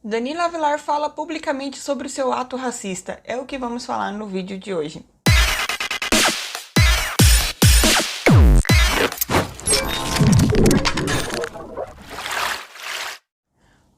Danilo Avelar fala publicamente sobre o seu ato racista. É o que vamos falar no vídeo de hoje.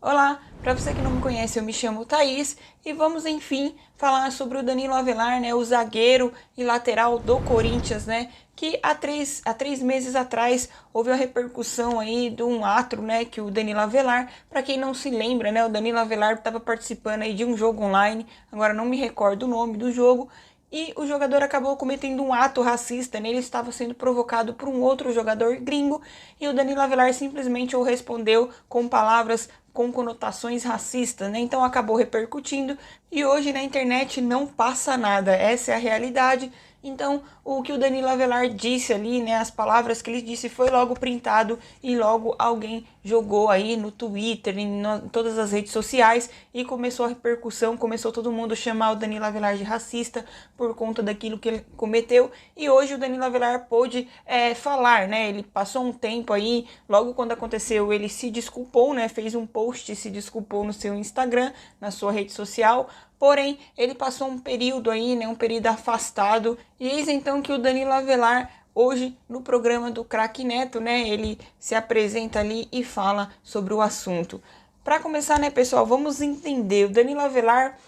Olá, para você que não me conhece, eu me chamo Thaís e vamos, enfim, falar sobre o Danilo Avelar, né, o zagueiro e lateral do Corinthians, né, que há três meses atrás houve a repercussão aí de um ato, né, que o Danilo Avelar, para quem não se lembra, né, o Danilo Avelar estava participando aí de um jogo online, agora não me recordo o nome do jogo, e o jogador acabou cometendo um ato racista, né? Ele estava sendo provocado por um outro jogador gringo e o Danilo Avelar simplesmente o respondeu com palavras com conotações racistas, né? Então acabou repercutindo e hoje na internet não passa nada, essa é a realidade. Então, o que o Danilo Avelar disse ali, né, as palavras que ele disse foi logo printado e logo alguém jogou aí no Twitter, em todas as redes sociais e começou a repercussão, começou todo mundo a chamar o Danilo Avelar de racista por conta daquilo que ele cometeu e hoje o Danilo Avelar pôde falar, né, ele passou um tempo aí, logo quando aconteceu ele se desculpou, né, fez um post, se desculpou no seu Instagram, na sua rede social. Porém, ele passou um período aí, né, um período afastado, e eis então que o Danilo Avelar, hoje, no programa do Craque Neto, né, ele se apresenta ali e fala sobre o assunto. Para começar, né, pessoal, vamos entender, o Danilo Avelar,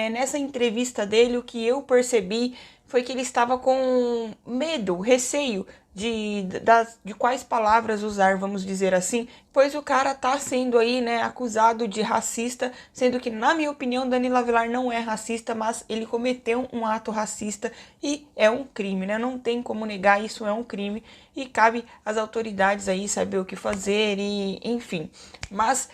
nessa entrevista dele, o que eu percebi foi que ele estava com medo, receio de quais palavras usar, vamos dizer assim, pois o cara tá sendo aí, né, acusado de racista, sendo que, na minha opinião, Danilo Avelar não é racista, mas ele cometeu um ato racista e é um crime, né, não tem como negar, isso é um crime e cabe às autoridades aí saber o que fazer e, enfim, mas,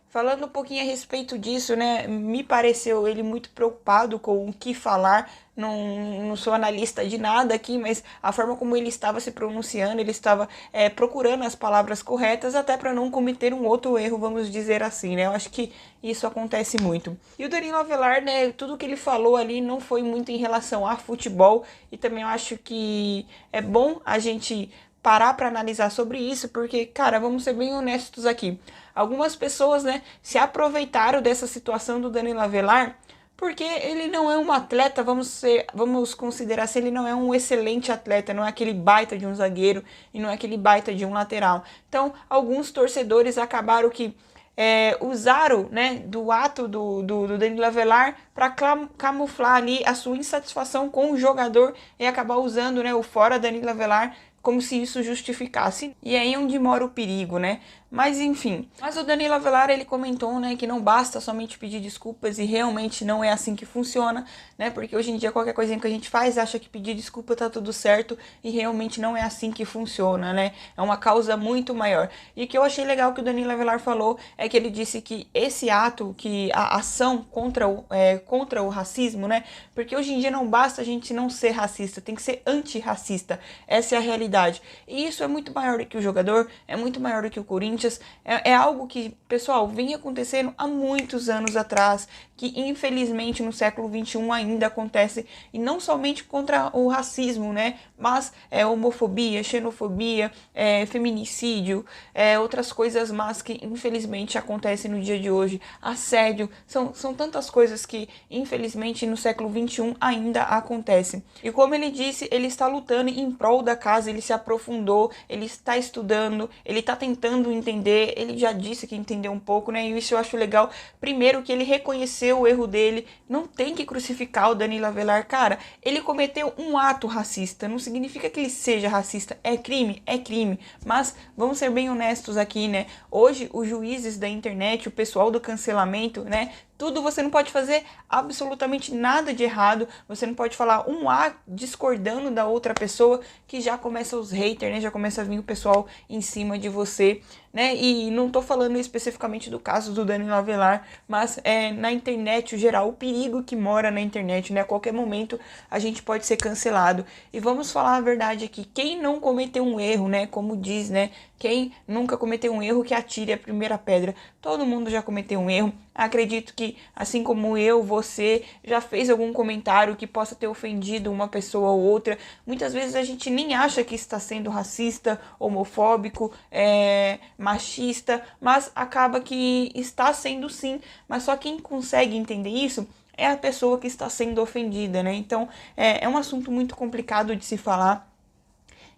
falando um pouquinho a respeito disso, né, me pareceu ele muito preocupado com o que falar, não sou analista de nada aqui, mas a forma como ele estava se pronunciando, ele estava procurando as palavras corretas, até para não cometer um outro erro, vamos dizer assim, né, eu acho que isso acontece muito. E o Danilo Avelar, né, tudo que ele falou ali não foi muito em relação a futebol, e também eu acho que é bom a gente parar para analisar sobre isso, porque, cara, vamos ser bem honestos aqui. Algumas pessoas, né, se aproveitaram dessa situação do Danilo Avelar, porque ele não é um atleta, vamos considerar assim, ele não é um excelente atleta, não é aquele baita de um zagueiro e não é aquele baita de um lateral. Então, alguns torcedores acabaram que usaram, né, do ato do Danilo Avelar para camuflar ali a sua insatisfação com o jogador e acabar usando, né, o fora Danilo Avelar como se isso justificasse. E aí é onde mora o perigo, né? Mas enfim. Mas o Danilo Avelar, ele comentou, né, que não basta somente pedir desculpas e realmente não é assim que funciona, né? Porque hoje em dia qualquer coisinha que a gente faz acha que pedir desculpa tá tudo certo e realmente não é assim que funciona, né? É uma causa muito maior. E o que eu achei legal que o Danilo Avelar falou é que ele disse que esse ato, que a ação contra o racismo, né? Porque hoje em dia não basta a gente não ser racista, tem que ser antirracista. Essa é a realidade. E isso é muito maior do que o jogador, é muito maior do que o Corinthians. É algo que, pessoal, vem acontecendo há muitos anos atrás, que infelizmente no século XXI ainda acontece, e não somente contra o racismo, né, mas homofobia, xenofobia, feminicídio, outras coisas más que infelizmente acontecem no dia de hoje, assédio, são tantas coisas que infelizmente no século XXI ainda acontecem. E como ele disse, ele está lutando em prol da causa, ele se aprofundou, ele está estudando, ele está tentando entender, ele já disse que entendeu um pouco, né, e isso eu acho legal. Primeiro que ele reconheceu o erro dele, não tem que crucificar o Danilo Avelar, cara, ele cometeu um ato racista, não significa que ele seja racista, é crime, mas vamos ser bem honestos aqui, né, hoje os juízes da internet, o pessoal do cancelamento, né, tudo, você não pode fazer absolutamente nada de errado, você não pode falar um A discordando da outra pessoa, que já começa os haters, né, já começa a vir o pessoal em cima de você, né, e não tô falando especificamente do caso do Danilo Avelar, mas na internet, o geral, o perigo que mora na internet, né, a qualquer momento a gente pode ser cancelado, e vamos falar a verdade aqui, quem não cometeu um erro, né, como diz, né, quem nunca cometeu um erro que atire a primeira pedra, todo mundo já cometeu um erro. Acredito que, assim como eu, você já fez algum comentário que possa ter ofendido uma pessoa ou outra. Muitas vezes a gente nem acha que está sendo racista, homofóbico, machista, mas acaba que está sendo sim, mas só quem consegue entender isso é a pessoa que está sendo ofendida, né? Então é um assunto muito complicado de se falar.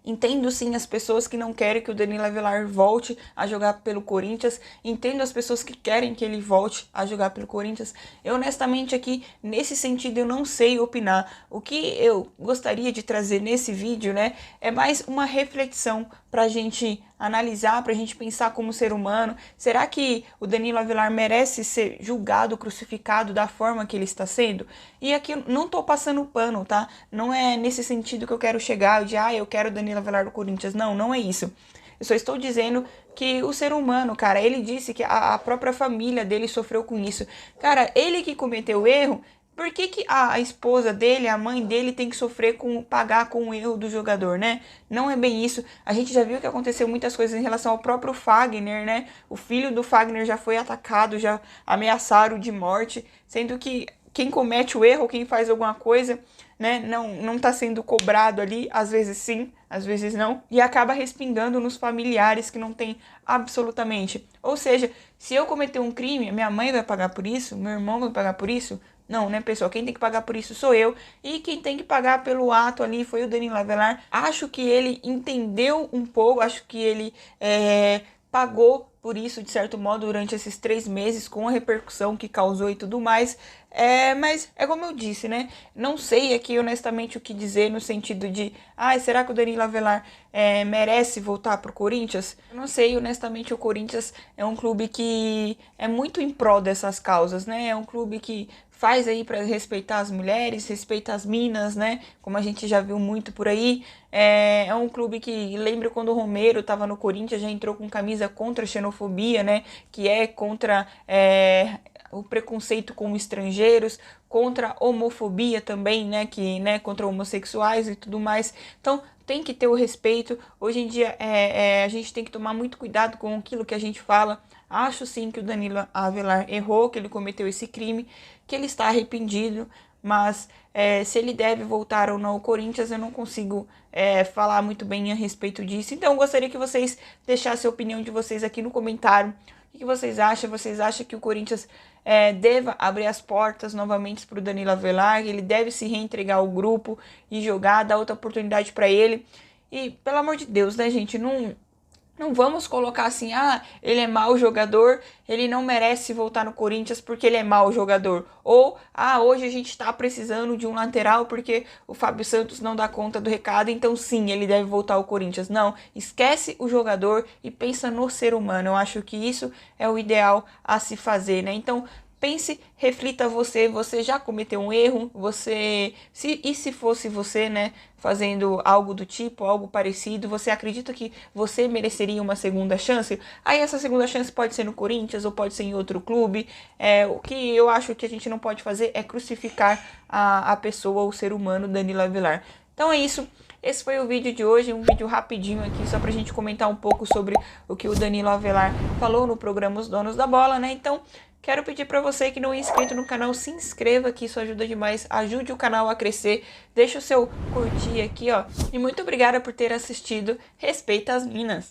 Entendo sim as pessoas que não querem que o Danilo Avelar volte a jogar pelo Corinthians. Entendo as pessoas que querem que ele volte a jogar pelo Corinthians. Eu honestamente aqui, nesse sentido, eu não sei opinar. O que eu gostaria de trazer nesse vídeo, né, é mais uma reflexão pra gente analisar, pra gente pensar como ser humano. Será que o Danilo Avelar merece ser julgado, crucificado da forma que ele está sendo? E aqui eu não tô passando pano, tá? Não é nesse sentido que eu quero chegar, de eu quero o Danilo Avelar do Corinthians. Não, não é isso. Eu só estou dizendo que o ser humano, cara, ele disse que a própria família dele sofreu com isso. Cara, ele que cometeu o erro, por que que a esposa dele, a mãe dele, tem que sofrer com, pagar com o erro do jogador, né? Não é bem isso. A gente já viu que aconteceu muitas coisas em relação ao próprio Fagner, né? O filho do Fagner já foi atacado, já ameaçaram de morte, sendo que quem comete o erro, quem faz alguma coisa, né, não tá sendo cobrado ali, às vezes sim, às vezes não, e acaba respingando nos familiares que não tem absolutamente. Ou seja, se eu cometer um crime, minha mãe vai pagar por isso, meu irmão vai pagar por isso? Não, né, pessoal? Quem tem que pagar por isso sou eu. E quem tem que pagar pelo ato ali foi o Danilo Avelar. Acho que ele entendeu um pouco, acho que ele pagou por isso, de certo modo, durante esses 3 meses, com a repercussão que causou e tudo mais. Mas é como eu disse, né? Não sei aqui honestamente o que dizer no sentido de será que o Danilo Avelar merece voltar pro Corinthians? Eu não sei, honestamente, o Corinthians é um clube que é muito em prol dessas causas, né? É um clube que faz aí para respeitar as mulheres, respeitar as minas, né? Como a gente já viu muito por aí. É um clube que, lembro quando o Romero estava no Corinthians, já entrou com camisa contra a xenofobia, né? Que é contra o preconceito com estrangeiros, contra a homofobia também, né? Que, né, contra homossexuais e tudo mais. Então, tem que ter o respeito. Hoje em dia, a gente tem que tomar muito cuidado com aquilo que a gente fala. Acho sim que o Danilo Avelar errou, que ele cometeu esse crime, que ele está arrependido, mas se ele deve voltar ou não ao Corinthians, eu não consigo falar muito bem a respeito disso. Então, eu gostaria que vocês deixassem a opinião de vocês aqui no comentário. O que vocês acham? Vocês acham que o Corinthians deva abrir as portas novamente para o Danilo Avelar? Ele deve se reentregar ao grupo e jogar, dar outra oportunidade para ele? E, pelo amor de Deus, né, gente? Não vamos colocar assim, ele é mau jogador, ele não merece voltar no Corinthians porque ele é mau jogador. Ou, hoje a gente tá precisando de um lateral porque o Fábio Santos não dá conta do recado, então sim, ele deve voltar ao Corinthians. Não, esquece o jogador e pensa no ser humano. Eu acho que isso é o ideal a se fazer, né? Então, pense, reflita você já cometeu um erro, se fosse você, né, fazendo algo do tipo, algo parecido, você acredita que você mereceria uma segunda chance? Aí essa segunda chance pode ser no Corinthians ou pode ser em outro clube. O que eu acho que a gente não pode fazer é crucificar a pessoa, o ser humano Danilo Avelar. Então é isso. Esse foi o vídeo de hoje, um vídeo rapidinho aqui, só pra gente comentar um pouco sobre o que o Danilo Avelar falou no programa Os Donos da Bola, né? Então, quero pedir para você que não é inscrito no canal, se inscreva, que isso ajuda demais, ajude o canal a crescer, deixa o seu curtir aqui, ó. E muito obrigada por ter assistido, respeita as minas!